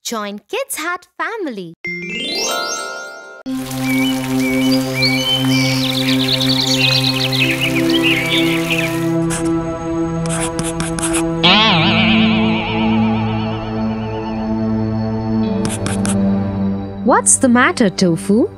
Join Kids Hat family. What's the matter, Tofu?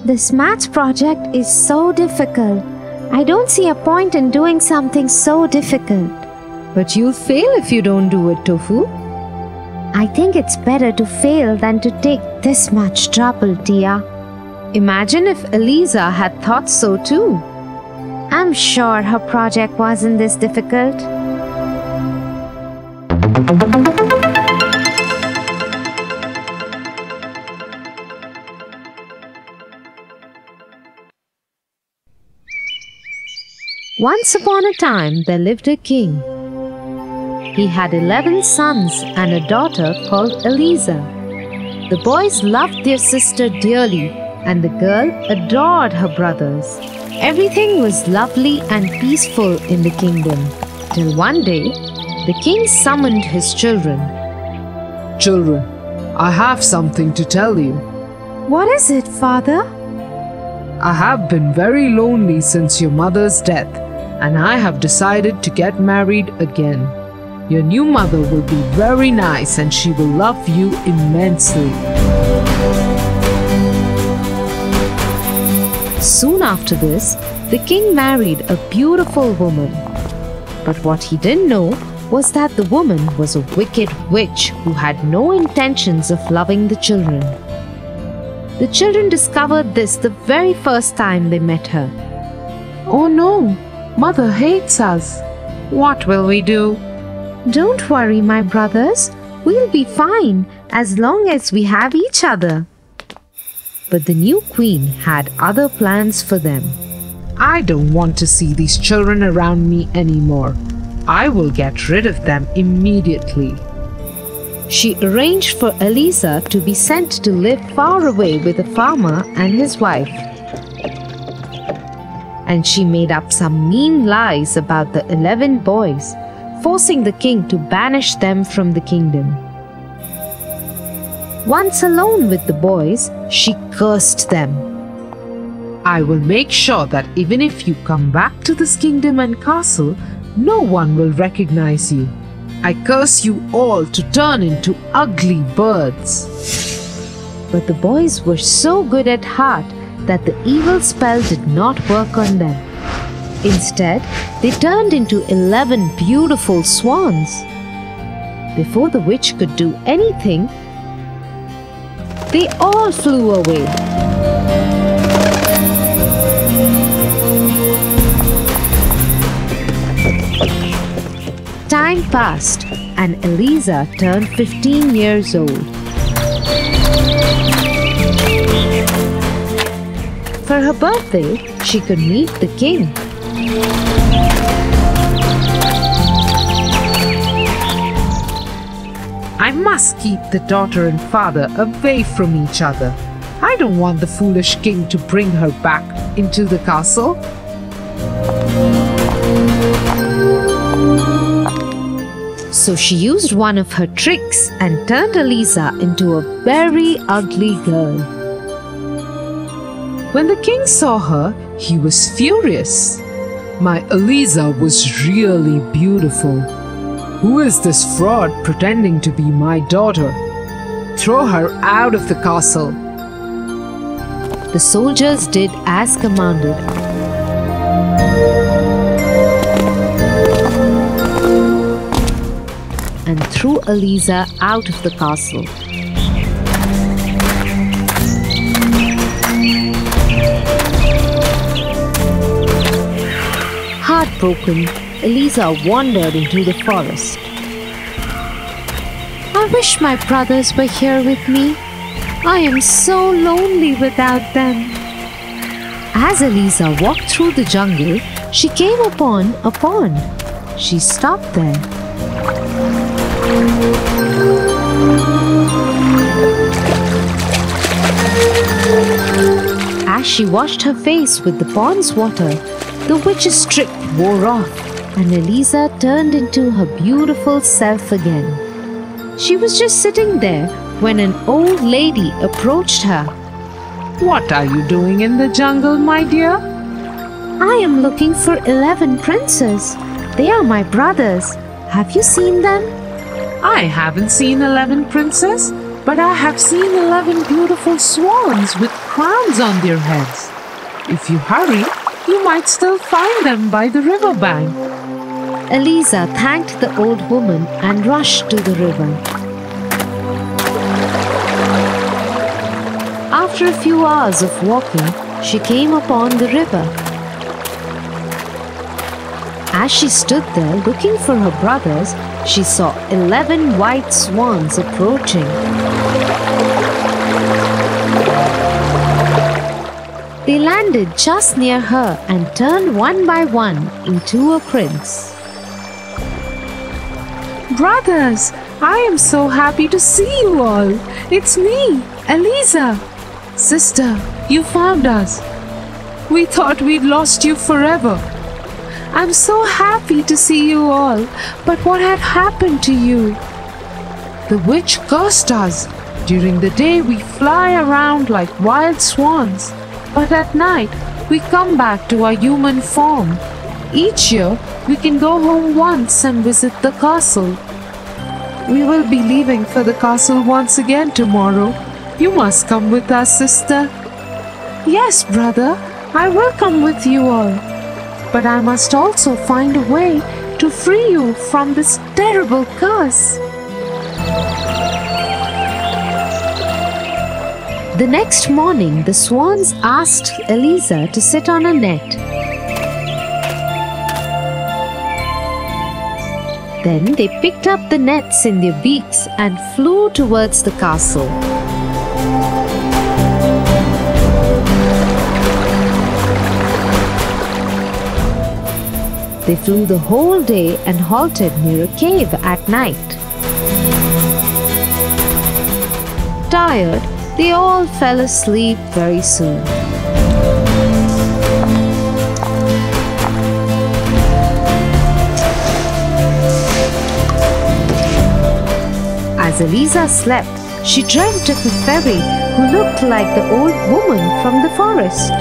This maths project is so difficult. I don't see a point in doing something so difficult. But you'll fail if you don't do it, Tofu. I think it's better to fail than to take this much trouble, Tia. Imagine if Eliza had thought so too. I'm sure her project wasn't this difficult. Once upon a time, there lived a king. He had 11 sons and a daughter called Eliza. The boys loved their sister dearly, and the girl adored her brothers. Everything was lovely and peaceful in the kingdom, till one day, the king summoned his children. Children, I have something to tell you. What is it, Father? I have been very lonely since your mother's death, and I have decided to get married again. Your new mother will be very nice and she will love you immensely. Soon after this, the king married a beautiful woman. But what he didn't know was that the woman was a wicked witch who had no intentions of loving the children. The children discovered this the very first time they met her. Oh no, Mother hates us. What will we do? Don't worry, my brothers. We'll be fine as long as we have each other. But the new queen had other plans for them. I don't want to see these children around me anymore. I will get rid of them immediately. She arranged for Eliza to be sent to live far away with a farmer and his wife. And she made up some mean lies about the 11 boys, forcing the king to banish them from the kingdom. Once alone with the boys, she cursed them. I will make sure that even if you come back to this kingdom and castle, no one will recognize you. I curse you all to turn into ugly birds. But the boys were so good at heart that the evil spell did not work on them. Instead, they turned into 11 beautiful swans. Before the witch could do anything, they all flew away. Time passed and Eliza turned 15 years old. For her birthday, she could meet the king. I must keep the daughter and father away from each other. I don't want the foolish king to bring her back into the castle. So she used one of her tricks and turned Eliza into a very ugly girl. When the king saw her, he was furious. My Eliza was really beautiful. Who is this fraud pretending to be my daughter? Throw her out of the castle. The soldiers did as commanded. And threw Eliza out of the castle. Heartbroken, Eliza wandered into the forest. I wish my brothers were here with me. I am so lonely without them. As Eliza walked through the jungle, she came upon a pond. She stopped there. As she washed her face with the pond's water, the witch's trick wore off and Eliza turned into her beautiful self again. She was just sitting there when an old lady approached her. What are you doing in the jungle, my dear? I am looking for 11 princes. They are my brothers. Have you seen them? I haven't seen 11 princes, but I have seen 11 beautiful swans with crowns on their heads. If you hurry, you might still find them by the riverbank. Eliza thanked the old woman and rushed to the river. After a few hours of walking, she came upon the river. As she stood there looking for her brothers, she saw 11 white swans approaching. They landed just near her and turned one by one into a prince. Brothers, I am so happy to see you all. It's me, Eliza. Sister, you found us. We thought we'd lost you forever. I'm so happy to see you all, but what had happened to you? The witch cursed us. During the day we fly around like wild swans, but at night we come back to our human form. Each year we can go home once and visit the castle. We will be leaving for the castle once again tomorrow. You must come with us, sister. Yes, brother, I will come with you all. But I must also find a way to free you from this terrible curse. The next morning, the swans asked Eliza to sit on a net. Then they picked up the nets in their beaks and flew towards the castle. They flew the whole day and halted near a cave at night. Tired, they all fell asleep very soon. As Eliza slept, she dreamt of a fairy who looked like the old woman from the forest.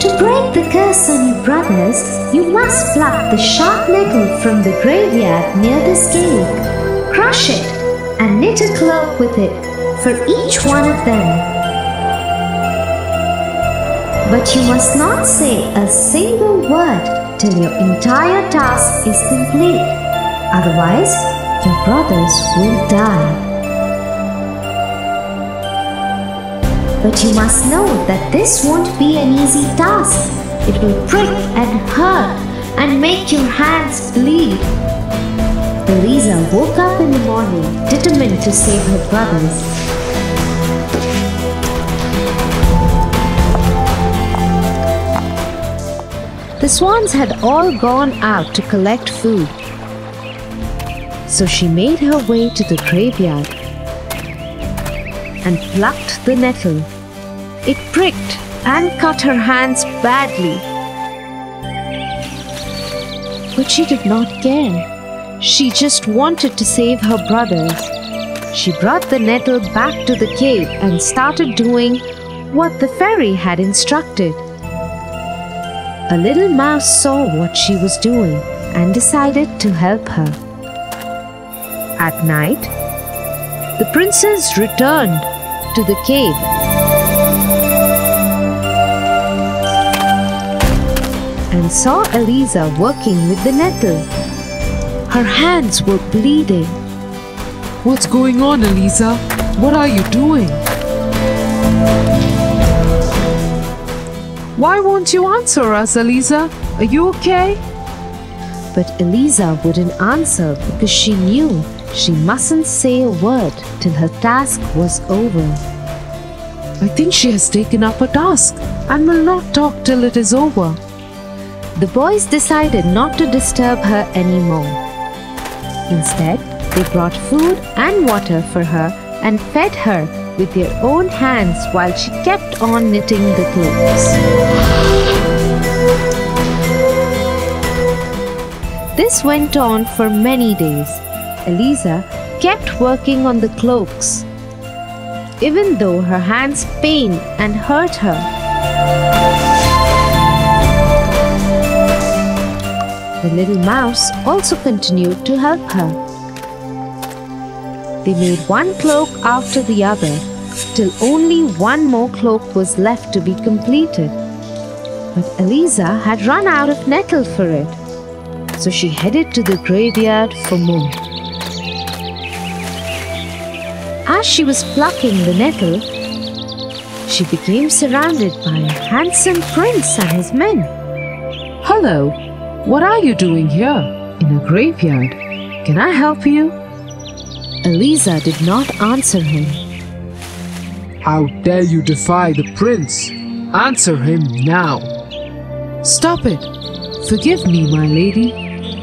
To break the curse on your brothers, you must pluck the sharp nettle from the graveyard near this cave. Crush it and knit a cloak with it for each one of them. But you must not say a single word till your entire task is complete. Otherwise, your brothers will die. But you must know that this won't be an easy task. It will prick and hurt and make your hands bleed. Eliza woke up in the morning, determined to save her brothers. The swans had all gone out to collect food. So she made her way to the graveyard and plucked the nettle. It pricked and cut her hands badly. But she did not care. She just wanted to save her brothers. She brought the nettle back to the cave and started doing what the fairy had instructed. A little mouse saw what she was doing and decided to help her. At night, the princess returned to the cave. And saw Eliza working with the nettle. Her hands were bleeding. What's going on, Eliza? What are you doing? Why won't you answer us, Eliza? Are you okay? But Eliza wouldn't answer because she knew she mustn't say a word till her task was over. I think she has taken up a task and will not talk till it is over. The boys decided not to disturb her anymore. Instead, they brought food and water for her and fed her with their own hands while she kept on knitting the clothes. This went on for many days. Eliza kept working on the cloaks, even though her hands pained and hurt her. The little mouse also continued to help her. They made one cloak after the other, till only one more cloak was left to be completed. But Eliza had run out of nettle for it, so she headed to the graveyard for more. As she was plucking the nettle, she became surrounded by a handsome prince and his men. Hello, what are you doing here in a graveyard? Can I help you? Eliza did not answer him. How dare you defy the prince? Answer him now. Stop it. Forgive me, my lady.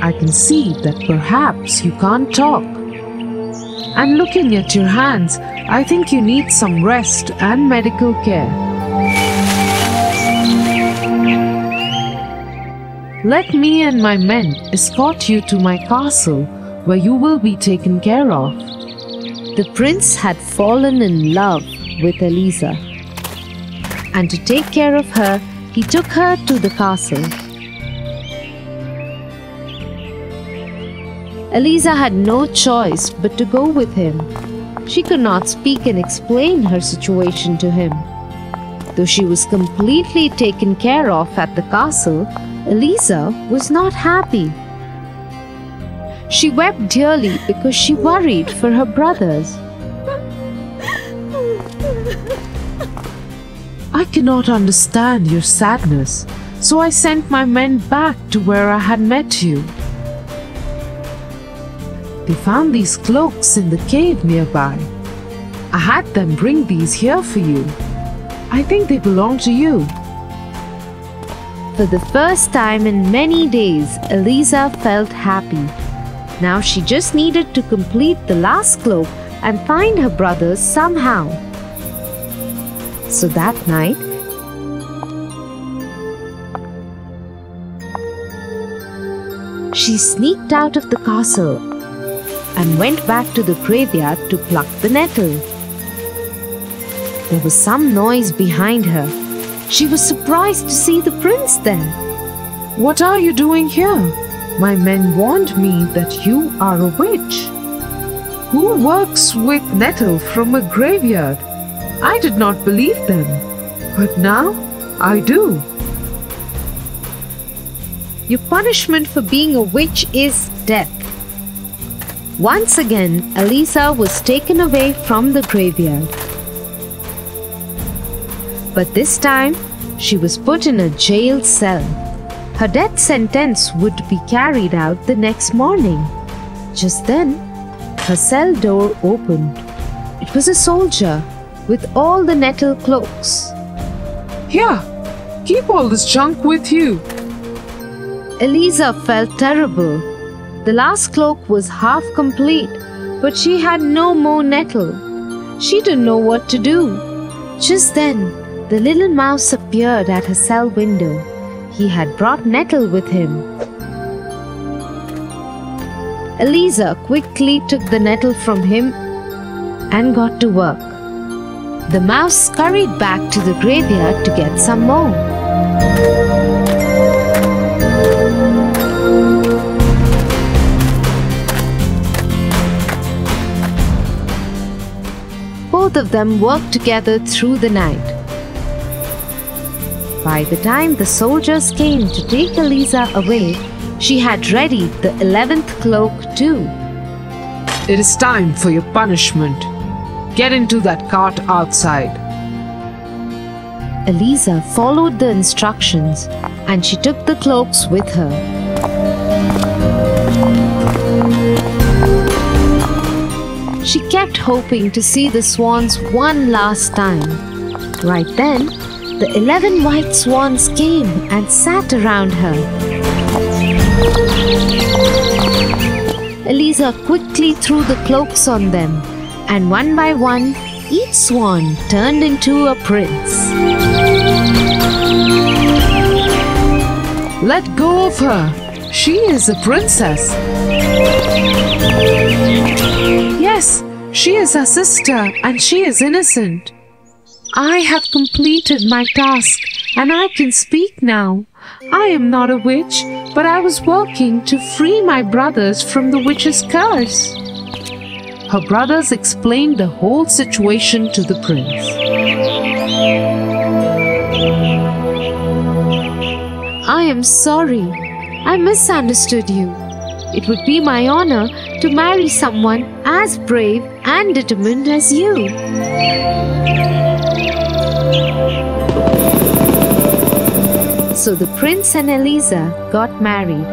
I can see that perhaps you can't talk. And looking at your hands, I think you need some rest and medical care. Let me and my men escort you to my castle, where you will be taken care of. The prince had fallen in love with Eliza, and to take care of her, he took her to the castle. Eliza had no choice but to go with him. She could not speak and explain her situation to him. Though she was completely taken care of at the castle, Eliza was not happy. She wept dearly because she worried for her brothers. I cannot understand your sadness, so I sent my men back to where I had met you. They found these cloaks in the cave nearby. I had them bring these here for you. I think they belong to you. For the first time in many days, Eliza felt happy. Now she just needed to complete the last cloak and find her brothers somehow. So that night, she sneaked out of the castle and went back to the graveyard to pluck the nettle. There was some noise behind her. She was surprised to see the prince then. What are you doing here? My men warned me that you are a witch. Who works with nettle from a graveyard? I did not believe them, but now I do. Your punishment for being a witch is death. Once again, Eliza was taken away from the graveyard. But this time, she was put in a jail cell. Her death sentence would be carried out the next morning. Just then, her cell door opened. It was a soldier with all the nettle cloaks. Here, keep all this junk with you. Eliza felt terrible. The last cloak was half complete, but she had no more nettle. She didn't know what to do. Just then, the little mouse appeared at her cell window. He had brought nettle with him. Eliza quickly took the nettle from him and got to work. The mouse scurried back to the graveyard to get some more. Both of them worked together through the night. By the time the soldiers came to take Eliza away, she had ready the 11th cloak too. It is time for your punishment. Get into that cart outside. Eliza followed the instructions and she took the cloaks with her. She kept hoping to see the swans one last time. Right then, the 11 white swans came and sat around her. Eliza quickly threw the cloaks on them, and one by one, each swan turned into a prince. Let go of her. She is a princess. Yes, she is our sister and she is innocent. I have completed my task and I can speak now. I am not a witch, but I was working to free my brothers from the witch's curse. Her brothers explained the whole situation to the prince. I am sorry. I misunderstood you. It would be my honor to marry someone as brave and determined as you. So the prince and Eliza got married.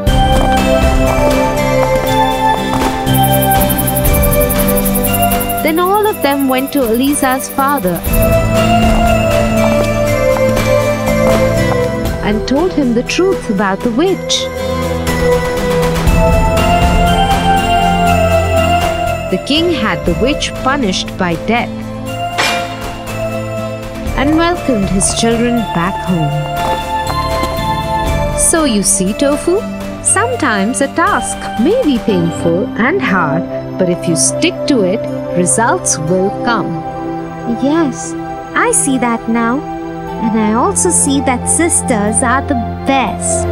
Then all of them went to Eliza's father and told him the truth about the witch. The king had the witch punished by death and welcomed his children back home. So you see, Tofu, sometimes a task may be painful and hard, but if you stick to it, results will come. Yes, I see that now. And I also see that sisters are the best.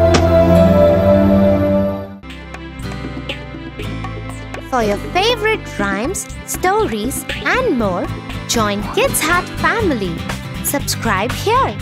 For your favorite rhymes, stories and more, join Kids Heart family. Subscribe here.